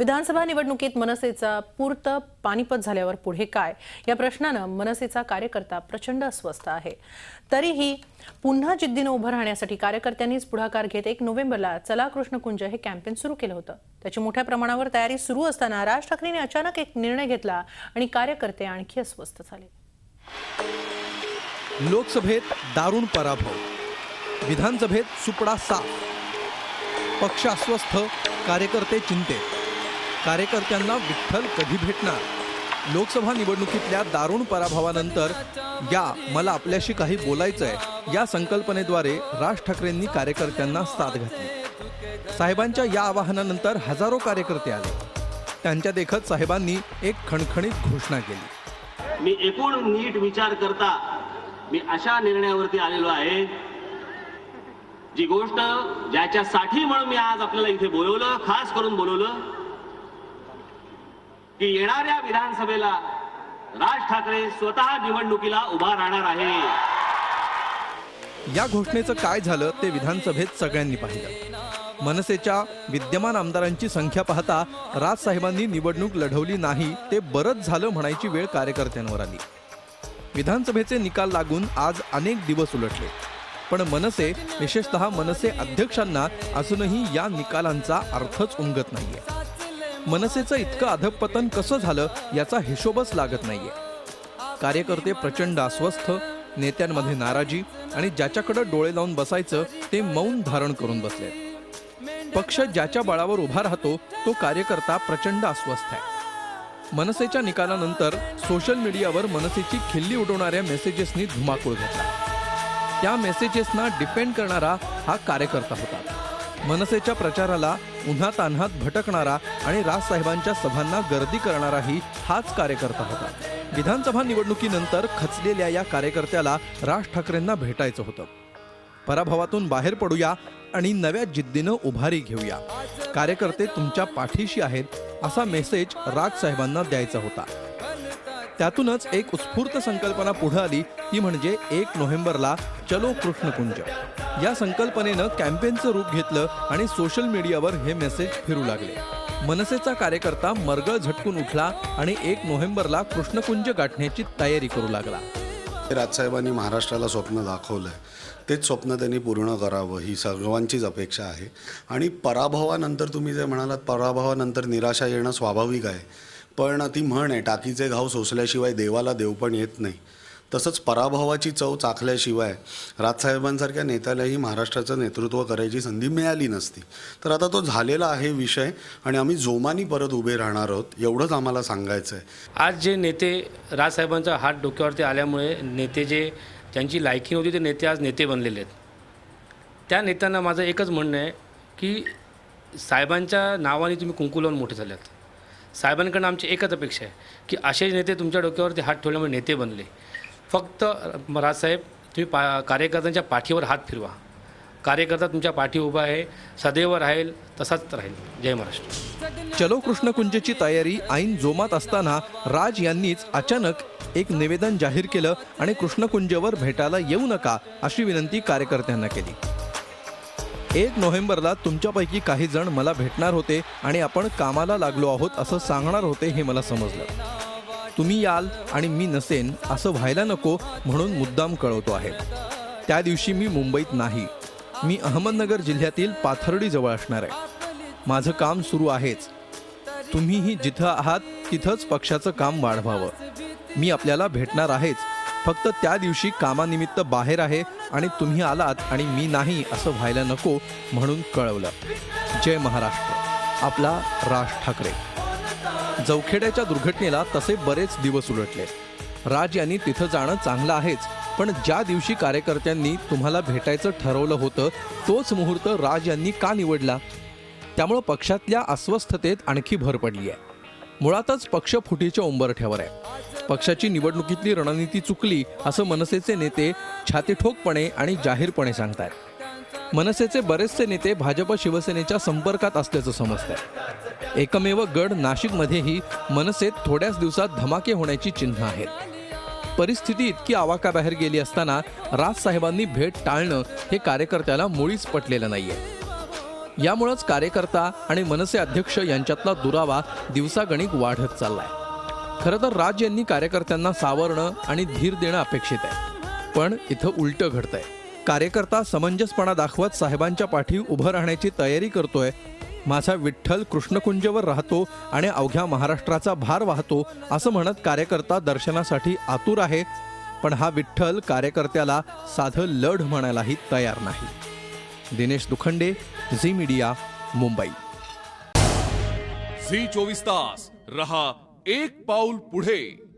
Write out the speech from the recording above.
विधानसभा निवडणुकीत मनसेचा पूर्त पानिपत झाल्यावर पुढे काय या प्रश्नानं मनसेचा कार्यकर्ता प्रचंड अस्वस्थ आहे। तरीही पुन्हा जिद्दीने उभं राहण्यासाठी कार्यकर्त्यांनीच पुढाकार घेत 1 नोव्हेंबरला चला कृष्णकुंज हे कॅम्पेन सुरू केलं होतं। त्याची मोठ्या प्रमाणावर तयारी सुरू असताना राज ठाकरेंनी अचानक एक निर्णय घेतला आणि कार्यकर्ते आणखी अस्वस्थ झाले। लोकसभेत दारुण पराभव, विधानसभेत सुपडा साफ, पक्ष अस्वस्थ, कार्यकर्ते चिंतेत। कार्यकर्त्यांना विठ्ठल कधी भेटणार? लोकसभा निवडणुकीतल्या दारुण पराभवानंतर या मला आपल्याशी काही बोलायचंय या संकल्पनेद्वारे राज ठाकरेंनी कार्यकर्त्यांना साथ घातली। साहेबांच्या या आवाहनानंतर हजारो कार्यकर्ते आले। त्यांच्या देखत साहेबांनी एक खणखणीत घोषणा केली। मी एकूण नीट विचार करता मी अशा निर्णयावरती आलेलो आहे, जी गोष्ट ज्याच्यासाठी म्हणून मी आज आपल्याला इथे बोलवलं, खास करून बोलवलं, की येणाऱ्या विधानसभेला राज ठाकरे स्वतः निवडणुकीला उभा राहणार आहे। या घोषणेचं काय झालं ते विधानसभेत सगळ्यांनी पाहिलं। मनसेच्या विद्यमान आमदारांची संख्या पाहता राज साहेबांनी निवडणूक लढवली नाही ते बरंच झालं म्हणायची वेळ कार्यकर्त्यांवर आली। विधानसभेचे निकाल लागून आज अनेक दिवस उलटले, पण मनसे, विशेषतः मनसे अध्यक्षांना अजूनही या निकालांचा अर्थच उमगत नाहीये। मनसेचं इतकं अधपतन कसं झालं याचा हिशोबच लागत नाहीये। कार्यकर्ते प्रचंड अस्वस्थ, नेत्यांमध्ये नाराजी आणि ज्याच्याकडे डोळे लावून बसायचं ते मौन धारण करून बसले। पक्ष ज्याच्या बळावर उभा राहतो तो कार्यकर्ता प्रचंड अस्वस्थ आहे। मनसेच्या निकालानंतर सोशल मीडियावर मनसेची खिल्ली उडवणाऱ्या मेसेजेसनी धुमाकूळ घातला। त्या मेसेजेसना डिफेंड करणारा हा कार्यकर्ता होता। मनसेच्या प्रचाराला उन्हातान्हात भटकणारा आणि राज साहेबांच्या सभांना गर्दी करणाराही हाच कार्यकर्ता होता। विधानसभा निवडणुकीनंतर खचलेल्या या कार्यकर्त्याला राज ठाकरेंना भेटायचं होतं। पराभवातून बाहेर पडूया आणि नव्या जिद्दीनं उभारी घेऊया, कार्यकर्ते तुमच्या पाठीशी आहेत असा मेसेज राज साहेबांना द्यायचा होता। त्यातूनच एक उत्स्फूर्त संकल्पना पुढे आली, ती म्हणजे 1 नोव्हेंबरला चलो कृष्णकुंज या संकल्पनेनं कॅम्पेनचं रूप घेतलं आणि सोशल मीडियावर हे मेसेज फिरू लागले। मनसेचा कार्यकर्ता मरगळ झटकून उठला आणि 1 नोव्हेंबरला कृष्णकुंज गाठण्याची तयारी करू लागला। राजसाहेबांनी महाराष्ट्राला स्वप्न दाखवलंय, तेच स्वप्न त्यांनी पूर्ण करावं ही सर्वांचीच अपेक्षा आहे। आणि पराभवानंतर तुम्ही जे म्हणालात, पराभवानंतर निराशा येणं स्वाभाविक आहे, पण ती म्हण आहे, टाकीचे घाव सोसल्याशिवाय देवाला देव पण येत नाही। तसंच पराभवाची चव चाखल्याशिवाय राजसाहेबांसारख्या नेत्यालाही महाराष्ट्राचं नेतृत्व करायची संधी मिळाली नसती। तर आता तो झालेला आहे विषय आणि आम्ही जोमानी परत उभे राहणार आहोत, एवढंच आम्हाला सांगायचं आहे। आज जे नेते राजसाहेबांचा हात डोक्यावरती आल्यामुळे नेते ज्यांची लायकी नव्हती ते नेते आज नेते बनलेले आहेत। त्या नेत्यांना माझं एकच म्हणणं आहे की साहेबांच्या नावाने तुम्ही कुंकू लावून मोठे झाल्यात। साहेबांकडून आमची एकच अपेक्षा आहे की असे नेते तुमच्या डोक्यावरती हात ठेवल्यामुळे नेते बनले। फक्त राजसाहेब तुम्ही कार्यकर्त्यांच्या पाठीवर हात फिरवा, कार्यकर्ता तुमच्या पाठी उभा आहे, सदैव राहील, तसाच राहील। जय महाराष्ट्र। चलो कृष्णकुंजची तयारी ऐन जोमात असताना राज यांनीच अचानक एक निवेदन जाहीर केलं आणि कृष्णकुंजवर भेटायला येऊ नका अशी विनंती कार्यकर्त्यांना केली। 1 नोव्हेंबरला तुमच्यापैकी काही जण मला भेटणार होते आणि आपण कामाला लागलो आहोत असं सांगणार होते हे मला समजलं। तुम्ही याल आणि मी नसेन असं व्हायला नको म्हणून मुद्दाम कळवतो आहे। त्या दिवशी मी मुंबईत नाही, मी अहमदनगर जिल्ह्यातील पाथर्डी जवळ असणार आहे। माझं काम सुरू आहेच, तुम्हीही जिथं आहात तिथंच पक्षाचं काम वाढवावं। मी आपल्याला भेटणार आहेच, फक्त त्या दिवशी कामानिमित्त बाहेर आहे आणि तुम्ही आलात आणि मी नाही असं व्हायला नको म्हणून कळवलं। जय महाराष्ट्र। आपला राज ठाकरे। जवखेड्याच्या दुर्घटनेला तसे बरेच दिवस उलटले। राज यांनी तिथं जाणं चांगलं आहेच, पण ज्या दिवशी कार्यकर्त्यांनी तुम्हाला भेटायचं ठरवलं होतं तोच मुहूर्त राज यांनी का निवडला? त्यामुळे पक्षातल्या अस्वस्थतेत आणखी भर पडली आहे। मुळातच पक्ष फुटीच्या उंबरठ्यावर आहे। पक्षाची निवडणुकीतली रणनीती चुकली असं मनसेचे नेते छातीठोकपणे आणि जाहीरपणे सांगतायत। मनसेचे बरेचसे नेते भाजप शिवसेनेच्या संपर्कात असल्याचं समजतंय। एकमेव गड नाशिकमध्येही मनसेत थोड्याच दिवसात धमाके होण्याची चिन्ह आहेत। परिस्थिती इतकी आवाकाबाहेर गेली असताना राज साहेबांनी भेट टाळणं हे कार्यकर्त्याला मुळीच पटलेलं नाहीये। यामुळेच कार्यकर्ता आणि मनसे अध्यक्ष यांच्यातला दुरावा दिवसागणिक वाढत चाललाय. खरं तर राज यांनी कार्यकर्त्यांना सावरणं आणि धीर देणं अपेक्षित आहे, पण इथं उलटं घडतंय. कार्यकर्ता समंजसपणा दाखवत साहेबांच्या पाठी उभं राहण्याची तयारी करतोय. माझा विठ्ठल कृष्णकुंजवर राहतो आणि अवघ्या महाराष्ट्राचा भार वाहतो असं म्हणत कार्यकर्ता दर्शनासाठी आतुर आहे. पण हा विठ्ठल कार्यकर्त्याला साधं लढ म्हणायलाही तयार नाही. दिनेश दुखंडे, झी मीडिया, मुंबई. झी 24 तास रहा एक पाऊल पुढे.